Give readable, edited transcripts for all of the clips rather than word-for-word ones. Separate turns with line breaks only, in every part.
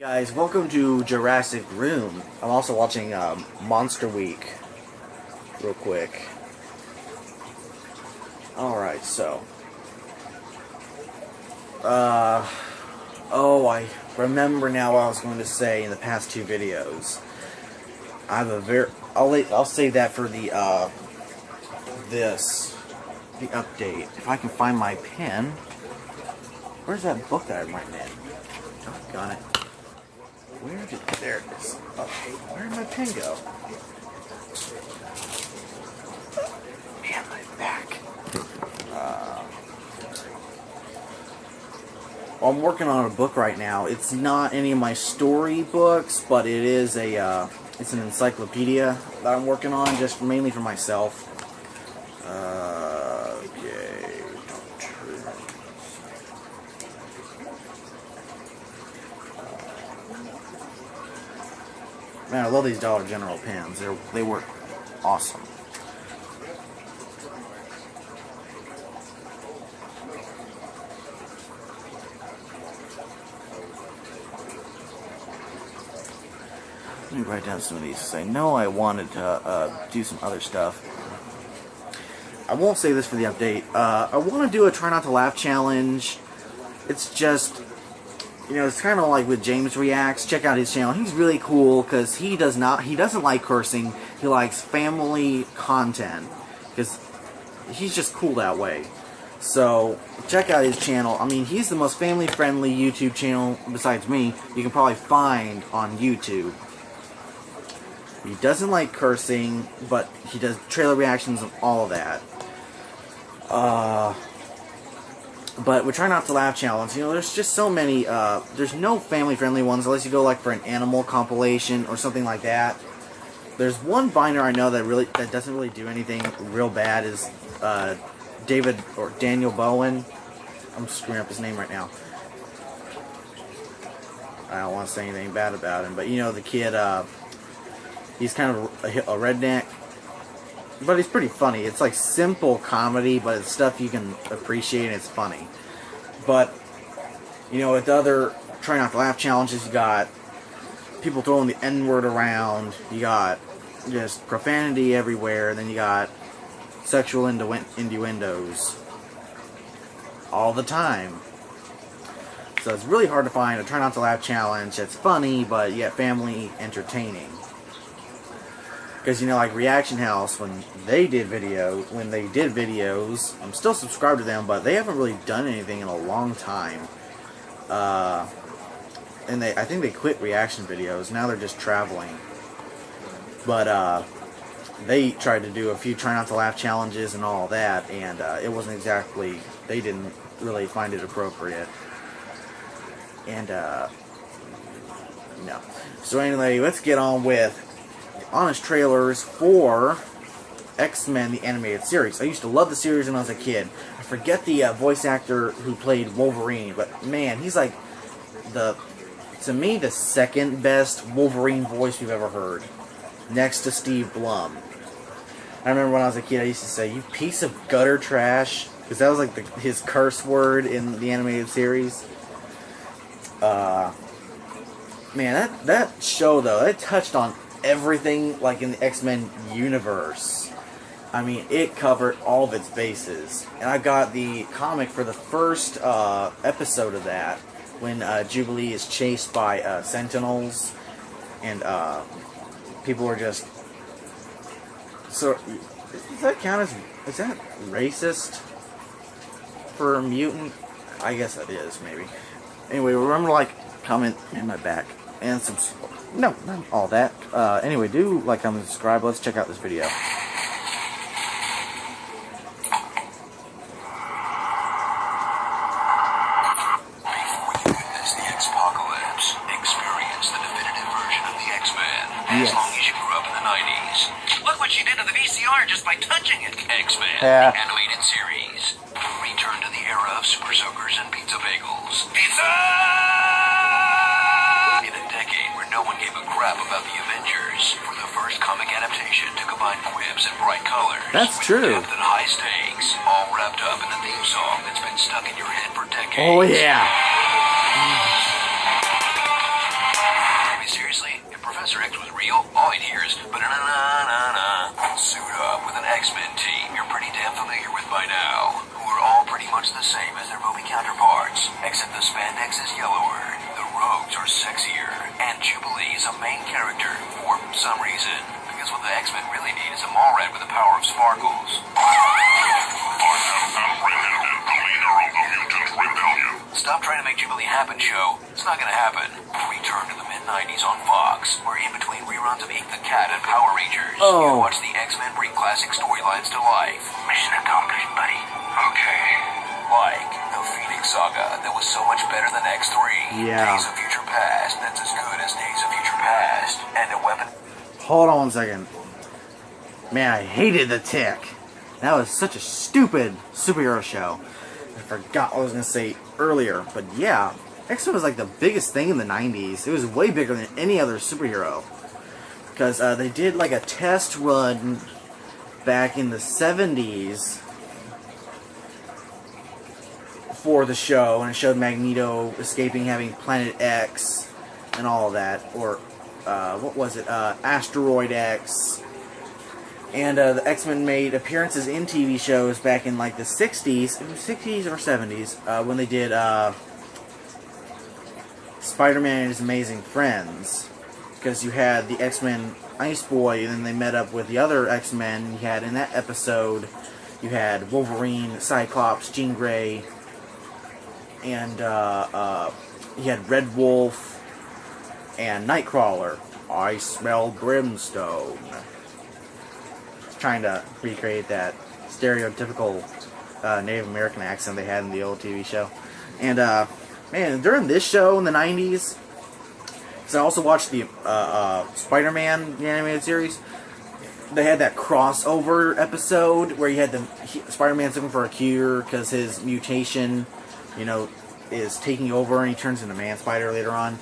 Guys, welcome to Jurassic Room. I'm also watching Monster Week real quick. Alright, so oh, I remember now what I was going to say in the past two videos. I have a I'll save that for the the update. If I can find my pen. Where's that book that I'm writing in? Oh, got it. There it is. Okay, where did my pen go? Man, my back. Well, I'm working on a book right now. It's not any of my story books, but it is it's an encyclopedia that I'm working on, just mainly for myself. Okay. Man, I love these Dollar General pens. They work awesome. Let me write down some of these because I know I wanted to do some other stuff. I won't say this for the update. I want to do a try not to laugh challenge. It's just, you know, it's kind of like with James Reacts. Check out his channel. He's really cool because he doesn't like cursing. He likes family content because he's just cool that way. So check out his channel. I mean, he's the most family-friendly YouTube channel besides me you can probably find on YouTube. He doesn't like cursing, but he does trailer reactions and all of that. But we try not to laugh challenge. You know, there's just so many. There's no family-friendly ones unless you go like for an animal compilation or something like that. There's one binder I know that doesn't really do anything real bad. Is David or Daniel Bowen? I'm screwing up his name right now. I don't want to say anything bad about him, but you know the kid. He's kind of a redneck. But it's pretty funny. It's like simple comedy, but it's stuff you can appreciate and it's funny. But, you know, with the other try not to laugh challenges, you got people throwing the N-word around, you got just profanity everywhere, and then you got sexual innuendos all the time. So it's really hard to find a try not to laugh challenge that's funny, but yet family entertaining. Because, you know, like Reaction House, when they did videos, I'm still subscribed to them, but they haven't really done anything in a long time. And I think they quit reaction videos. Now they're just traveling. But they tried to do a few try not to laugh challenges and all that, and it wasn't exactly, they didn't really find it appropriate. And, no. So anyway, let's get on with honest trailers for X-Men the Animated Series. I used to love the series when I was a kid. I forget the voice actor who played Wolverine, but man, he's like to me, the second best Wolverine voice we've ever heard, next to Steve Blum. I remember when I was a kid, I used to say, "You piece of gutter trash," because that was like his curse word in the animated series. Man, that show though, it touched on everything like in the X-Men universe. I mean, it covered all of its bases. And I got the comic for the first episode of that, when Jubilee is chased by Sentinels, and people are just... So, does that count as... Is that racist for a mutant? I guess that is, maybe. Anyway, remember to like, comment in my back, and subscribe. No, not all that. Anyway, do like, comment, subscribe. Let's check out this video.
As the X-Pocalypse, experience the definitive version of the X-Men. As long as you grew up in the 90s. Look what she did to the VCR just by touching it. X-Men, the animated series. Return to the era of Super Soakers and Pizza Bagels. Pizza! No one gave a crap about the Avengers. For the first comic adaptation to combine quips and bright colors.
That's true.
Depth and high stakes, all wrapped up in the theme song that's been stuck in your head for decades.
Oh yeah.
sexier, and Jubilee is a main character for some reason. Because what the X-Men really need is a mall rat with the power of sparkles. Stop trying to make Jubilee happen, show. It's not gonna happen. Return to the mid-90s on Fox, where in between reruns of Ink the Cat and Power Rangers, you watch the X-Men bring classic storylines to life. Mission accomplished, buddy. Okay. Like the Phoenix Saga that was so much better than X3.
Yeah.
Days of Future Past that's as good as Days of Future Past. And a weapon...
Hold on 1 second. Man, I hated the Tick. That was such a stupid superhero show. I forgot what I was going to say earlier. But yeah, X-Men was like the biggest thing in the 90s. It was way bigger than any other superhero. Because they did like a test run back in the 70s for the show. And it showed Magneto escaping, having Planet X and all of that. Or, what was it? Asteroid X. And the X-Men made appearances in TV shows back in like the 60s, 60s or 70s, when they did Spider-Man and His Amazing Friends. Because you had the X-Men Ice Boy, and then they met up with the other X-Men. You had in that episode, you had Wolverine, Cyclops, Jean Grey, and you had Red Wolf and Nightcrawler. I smell brimstone. Trying to recreate that stereotypical Native American accent they had in the old TV show. And man, during this show in the 90s, because I also watched the Spider-Man the animated series, they had that crossover episode where you had Spider-Man's looking for a cure because his mutation, you know, is taking over and he turns into Man-Spider later on.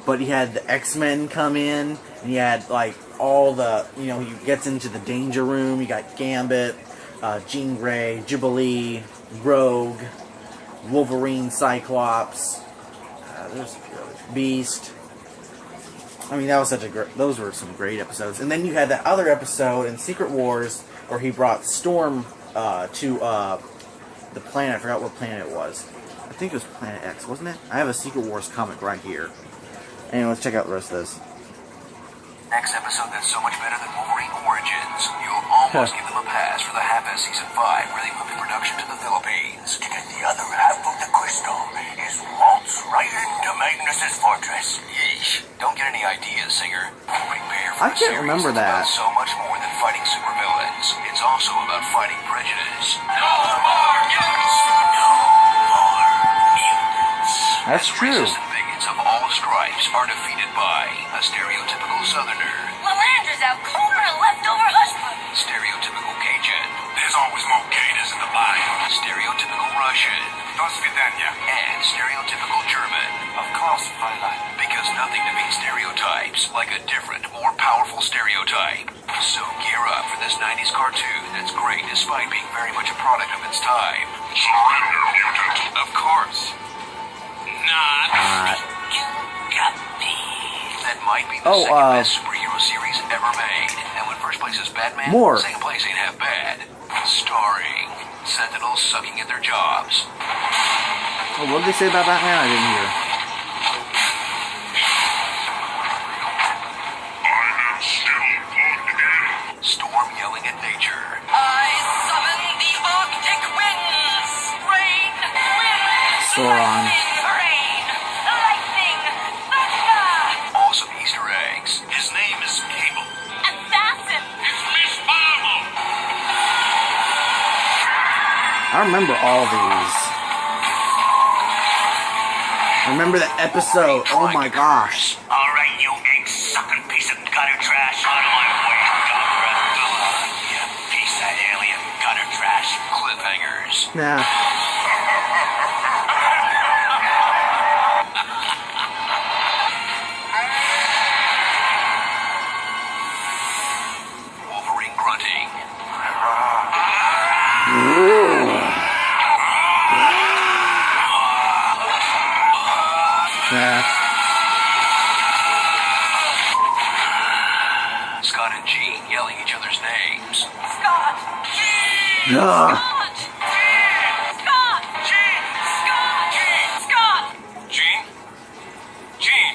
But he had the X-Men come in, and he had like all the, you know, he gets into the Danger Room. You got Gambit, Jean Grey, Jubilee, Rogue, Wolverine, Cyclops, there's a few others, Beast. I mean, that was those were some great episodes. And then you had that other episode in Secret Wars where he brought Storm to the planet. I forgot what planet it was. I think it was Planet X, wasn't it? I have a Secret Wars comic right here. Anyway, let's check out the rest of this.
Next episode that's so much better than Wolverine Origins. You'll almost give them a pass for the half-ass season 5, where they moved the production to the Philippines. To get the other half of the crystal is waltz right into Magnus's fortress. Yeesh. Don't get any ideas, Singer. Prepare for
I can't remember that.
About so much more than fighting supervillains. It's also about fighting prejudice. No more mutants! No more mutants.
That's true.
Of all stripes are defeated by a stereotypical Southerner.
Lalandra's out cold and leftover husband.
Stereotypical Cajun. There's always more gators in the bayou. Stereotypical Russian. До свидания. And stereotypical German.
Of course, Fräulein.
Because nothing defeats stereotypes like a different, more powerful stereotype. So gear up for this 90s cartoon that's great despite being very much a product of its time.
Surrender, mutant.
Of course.
You got me.
That might be the second best superhero series ever made. And when first place is Batman, second place ain't half bad. Starring Sentinels sucking at their jobs.
Oh, what did they say about Batman? I didn't hear.
I am still good.
Storm yelling at nature.
I summon the Arctic winds. Rain, wind,
Sauron.
lightning, thunder.
Awesome Easter eggs.
His name is Cable.
Assassin.
It's Miss Marvel.
I remember all these. I remember that episode. Oh my gosh.
All right, you egg-sucking piece of gutter trash. On my way, Doctor. You piece of alien gutter trash. Cliffhangers.
Nah.
Wolverine grunting.
Nah.
Scott and Jean yelling each other's names.
Scott. Jean.
Ugh.
Scott. Scott. Jean. Scott. Scott.
Jean? Jean?